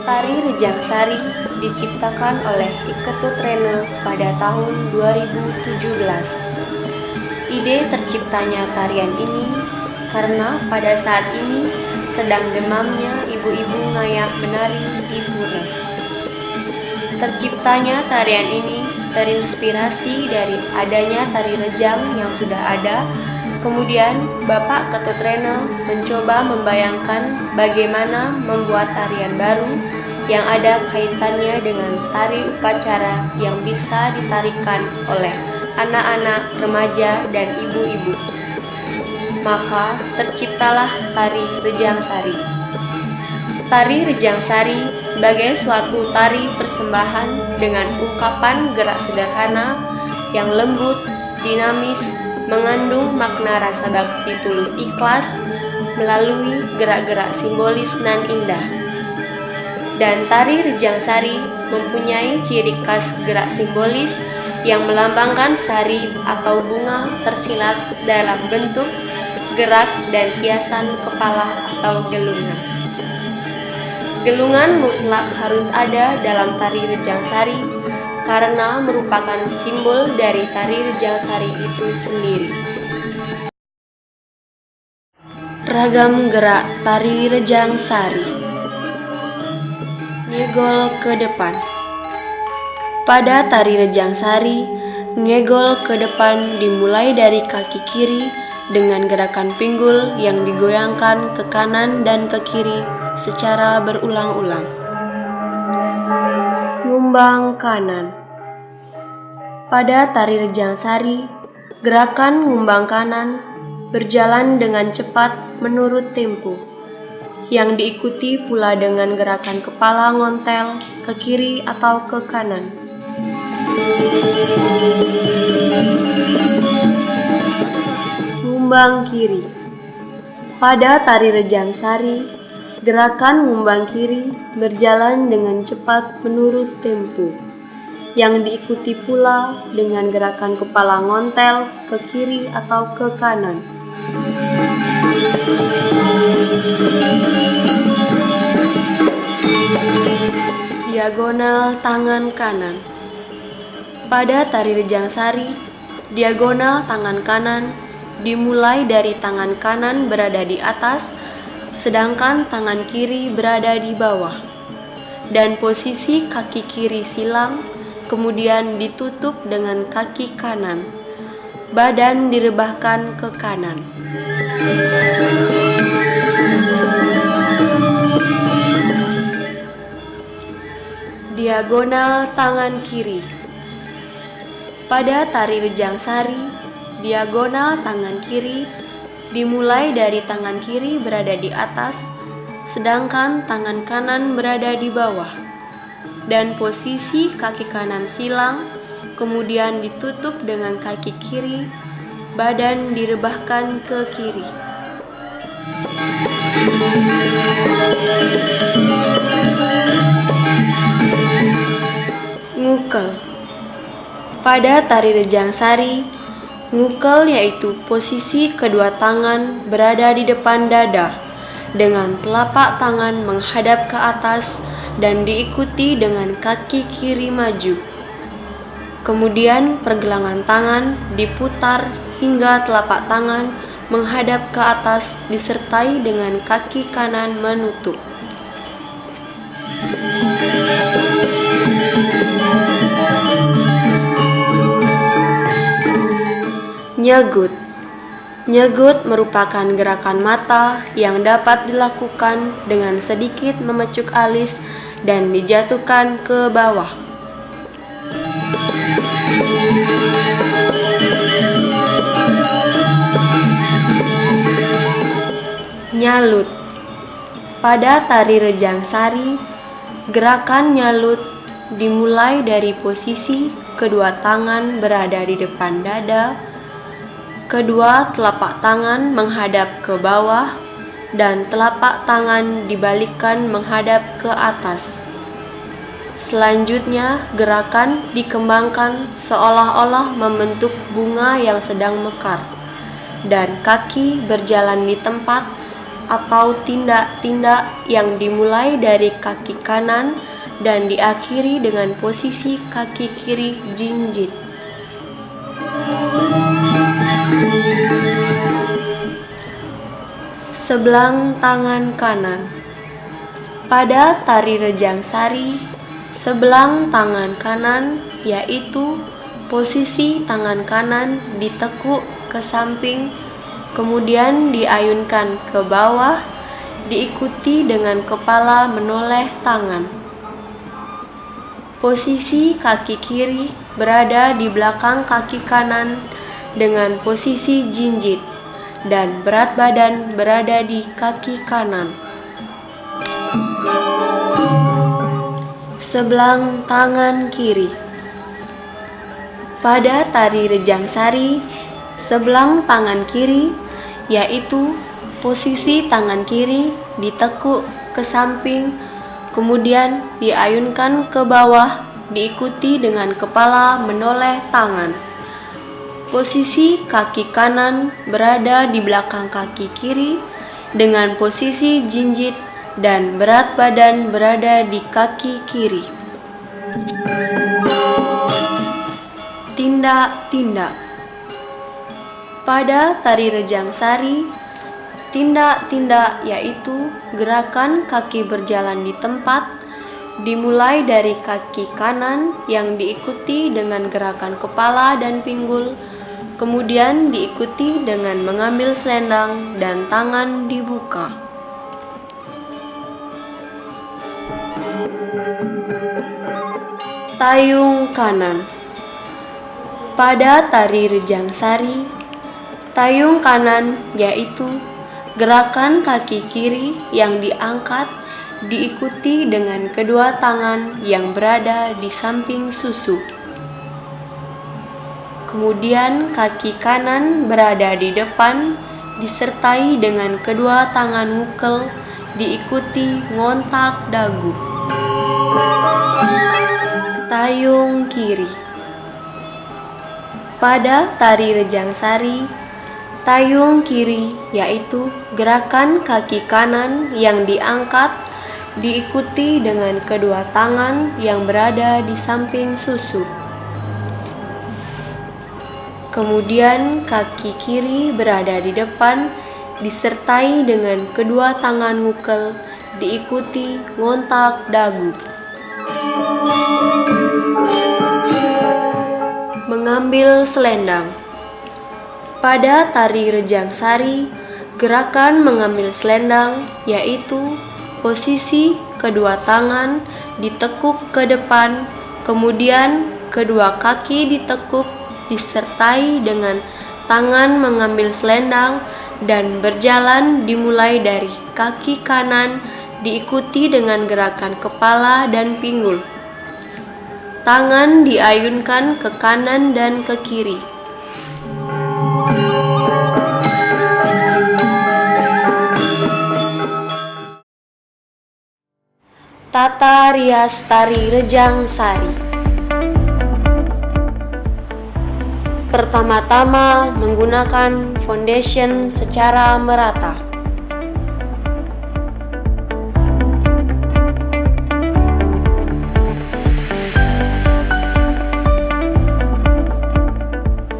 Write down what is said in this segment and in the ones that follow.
Tari Rejang Sari diciptakan oleh Iketut Rene pada tahun 2017. Ide terciptanya tarian ini karena pada saat ini sedang demamnya ibu-ibu ngayak menari di pura. Terciptanya tarian ini terinspirasi dari adanya tari rejang yang sudah ada. Kemudian Bapak Ketut Rene mencoba membayangkan bagaimana membuat tarian baru yang ada kaitannya dengan tari upacara yang bisa ditarikan oleh anak-anak, remaja, dan ibu-ibu. Maka terciptalah tari Rejang Sari. Tari Rejang Sari sebagai suatu tari persembahan dengan ungkapan gerak sederhana yang lembut, dinamis, mengandung makna rasa bakti tulus ikhlas melalui gerak-gerak simbolis nan indah. Dan tari Rejang Sari mempunyai ciri khas gerak simbolis yang melambangkan sari atau bunga tersilat dalam bentuk gerak dan hiasan kepala atau gelungan. Gelungan mutlak harus ada dalam tari Rejang Sari karena merupakan simbol dari tari Rejang Sari itu sendiri. Ragam gerak tari Rejang Sari. Ngegol ke depan. Pada tari Rejang Sari, ngegol ke depan dimulai dari kaki kiri dengan gerakan pinggul yang digoyangkan ke kanan dan ke kiri secara berulang-ulang. Ngumbang kanan. Pada tari Rejang Sari, gerakan ngumbang kanan berjalan dengan cepat menurut tempo, yang diikuti pula dengan gerakan kepala ngontel ke kiri atau ke kanan. Ngumbang kiri. Pada tari Rejang Sari, gerakan ngumbang kiri berjalan dengan cepat menurut tempo, yang diikuti pula dengan gerakan kepala ngontel ke kiri atau ke kanan. Diagonal tangan kanan. Pada tari Rejang Sari, diagonal tangan kanan dimulai dari tangan kanan berada di atas, sedangkan tangan kiri berada di bawah, dan posisi kaki kiri silang, kemudian ditutup dengan kaki kanan. Badan direbahkan ke kanan. Diagonal tangan kiri. Pada tari Rejang Sari, diagonal tangan kiri dimulai dari tangan kiri berada di atas, sedangkan tangan kanan berada di bawah, dan posisi kaki kanan silang, kemudian ditutup dengan kaki kiri, badan direbahkan ke kiri. Ngukel. Pada tari Rejang Sari, ngukel yaitu posisi kedua tangan berada di depan dada, dengan telapak tangan menghadap ke atas dan diikuti dengan kaki kiri maju. Kemudian pergelangan tangan diputar hingga telapak tangan menghadap ke atas disertai dengan kaki kanan menutup. Nyegut. Nyegut merupakan gerakan mata yang dapat dilakukan dengan sedikit memecuk alis dan dijatuhkan ke bawah. Nyalut. Pada tari Rejang Sari, gerakan nyalut dimulai dari posisi kedua tangan berada di depan dada, kedua telapak tangan menghadap ke bawah, dan telapak tangan dibalikkan menghadap ke atas. Selanjutnya, gerakan dikembangkan seolah-olah membentuk bunga yang sedang mekar, dan kaki berjalan di tempat atau tindak-tindak yang dimulai dari kaki kanan dan diakhiri dengan posisi kaki kiri jinjit. Sebelang tangan kanan. Pada tari rejang sari, sebelang tangan kanan yaitu posisi tangan kanan ditekuk ke samping, kemudian diayunkan ke bawah, diikuti dengan kepala menoleh tangan. Posisi kaki kiri berada di belakang kaki kanan dengan posisi jinjit, dan berat badan berada di kaki kanan. Sebelang tangan kiri. Pada tari rejang sari, sebelang tangan kiri yaitu posisi tangan kiri ditekuk ke samping, kemudian diayunkan ke bawah, diikuti dengan kepala menoleh tangan. Posisi kaki kanan berada di belakang kaki kiri dengan posisi jinjit dan berat badan berada di kaki kiri. Tindak-tindak. Pada tari rejang sari, tindak-tindak yaitu gerakan kaki berjalan di tempat, dimulai dari kaki kanan yang diikuti dengan gerakan kepala dan pinggul, kemudian diikuti dengan mengambil selendang dan tangan dibuka. Tayung kanan. Pada tari rejang sari, tayung kanan yaitu gerakan kaki kiri yang diangkat diikuti dengan kedua tangan yang berada di samping susu. Kemudian kaki kanan berada di depan disertai dengan kedua tangan ngukel diikuti ngontak dagu. Tayung kiri. Pada tari rejang sari, tayung kiri yaitu gerakan kaki kanan yang diangkat diikuti dengan kedua tangan yang berada di samping susu. Kemudian kaki kiri berada di depan disertai dengan kedua tangan ngukel diikuti ngontak dagu. Mengambil selendang. Pada tari rejang sari, gerakan mengambil selendang yaitu posisi kedua tangan ditekuk ke depan, kemudian kedua kaki ditekuk disertai dengan tangan mengambil selendang dan berjalan dimulai dari kaki kanan diikuti dengan gerakan kepala dan pinggul. Tangan diayunkan ke kanan dan ke kiri. Tata rias tari rejang sari. Pertama-tama menggunakan foundation secara merata.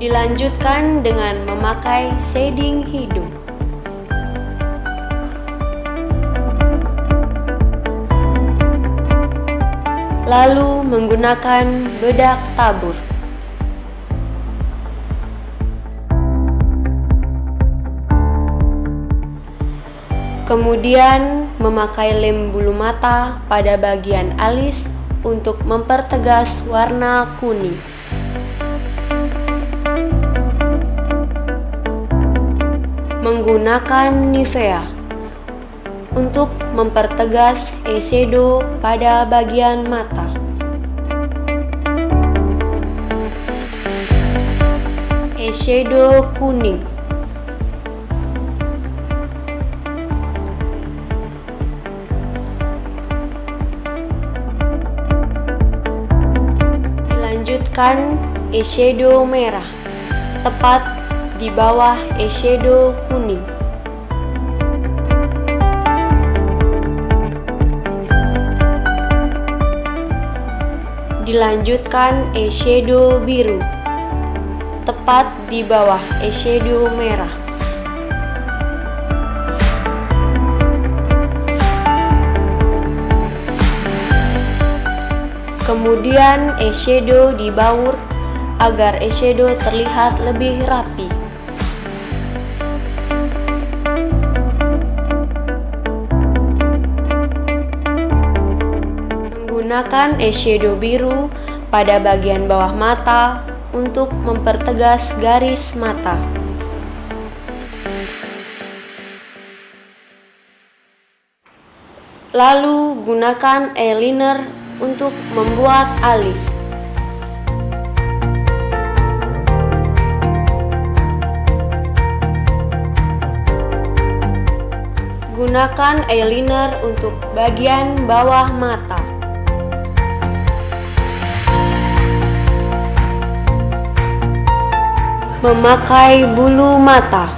Dilanjutkan dengan memakai shading hidung. Lalu menggunakan bedak tabur. Kemudian memakai lem bulu mata pada bagian alis untuk mempertegas warna kuning. Menggunakan Nivea untuk mempertegas eyeshadow pada bagian mata. Eyeshadow kuning. Dilanjutkan eyeshadow merah, tepat di bawah eyeshadow kuning. Dilanjutkan eyeshadow biru, tepat di bawah eyeshadow merah. Kemudian eyeshadow di baur agar eyeshadow terlihat lebih rapi. Menggunakan eyeshadow biru pada bagian bawah mata untuk mempertegas garis mata. Lalu gunakan eyeliner untuk membuat alis. Gunakan eyeliner untuk bagian bawah mata. Memakai bulu mata.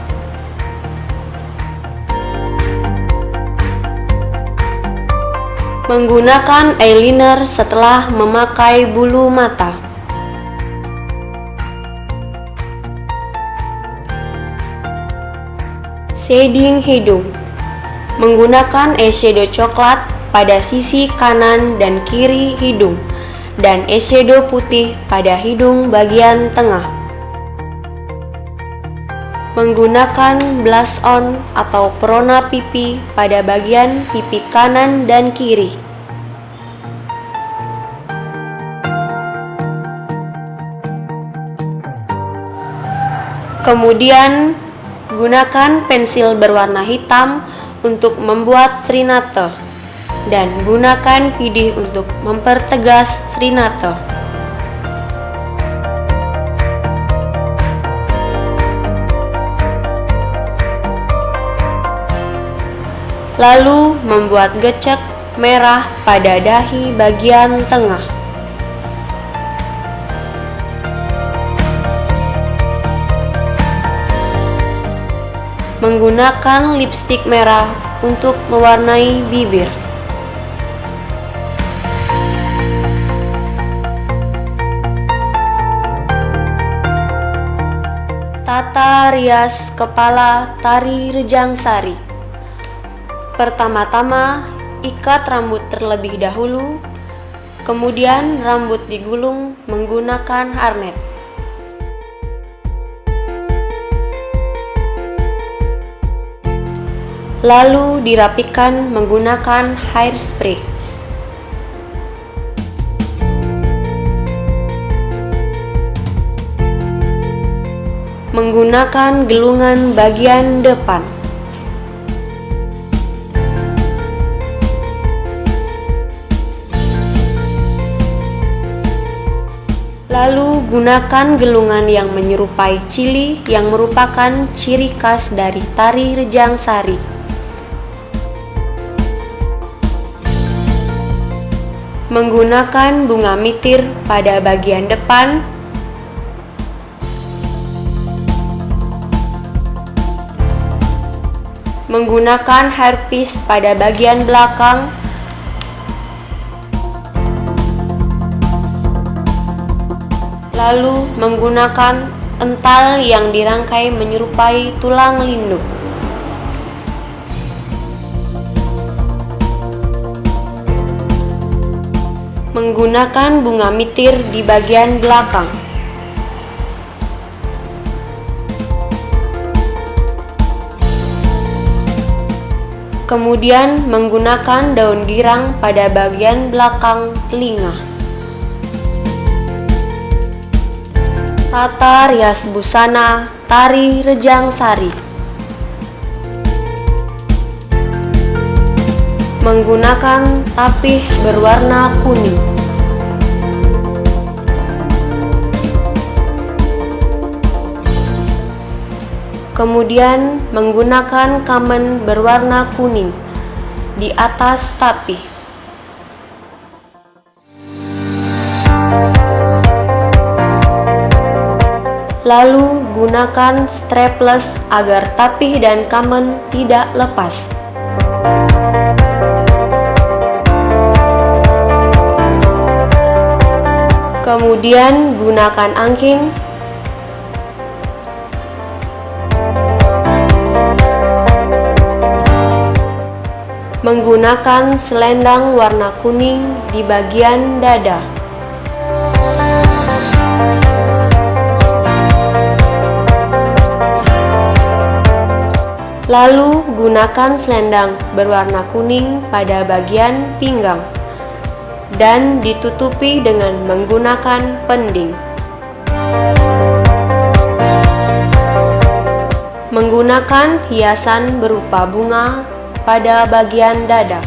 Menggunakan eyeliner setelah memakai bulu mata. Shading hidung. Menggunakan eyeshadow coklat pada sisi kanan dan kiri hidung dan eyeshadow putih pada hidung bagian tengah. Menggunakan blush on atau perona pipi pada bagian pipi kanan dan kiri. Kemudian, gunakan pensil berwarna hitam untuk membuat srinate dan gunakan pidih untuk mempertegas srinate. Lalu membuat gecek merah pada dahi bagian tengah. Menggunakan lipstik merah untuk mewarnai bibir. Tata rias kepala tari Rejang Sari. Pertama-tama, ikat rambut terlebih dahulu, kemudian rambut digulung menggunakan harnett. Lalu dirapikan menggunakan hairspray. Menggunakan gelungan bagian depan. Lalu gunakan gelungan yang menyerupai cili yang merupakan ciri khas dari tari Rejang Sari. Menggunakan bunga mitir pada bagian depan. Menggunakan hairpiece pada bagian belakang. Lalu menggunakan ental yang dirangkai menyerupai tulang lindung. Menggunakan bunga mitir di bagian belakang. Kemudian menggunakan daun girang pada bagian belakang telinga. Tata rias busana tari Rejang Sari. Menggunakan tapih berwarna kuning. Kemudian menggunakan kamen berwarna kuning di atas tapih. Lalu gunakan strapless agar tapih dan kamen tidak lepas. Kemudian gunakan angking menggunakan selendang warna kuning di bagian dada. Lalu gunakan selendang berwarna kuning pada bagian pinggang dan ditutupi dengan menggunakan pending. Menggunakan hiasan berupa bunga pada bagian dada.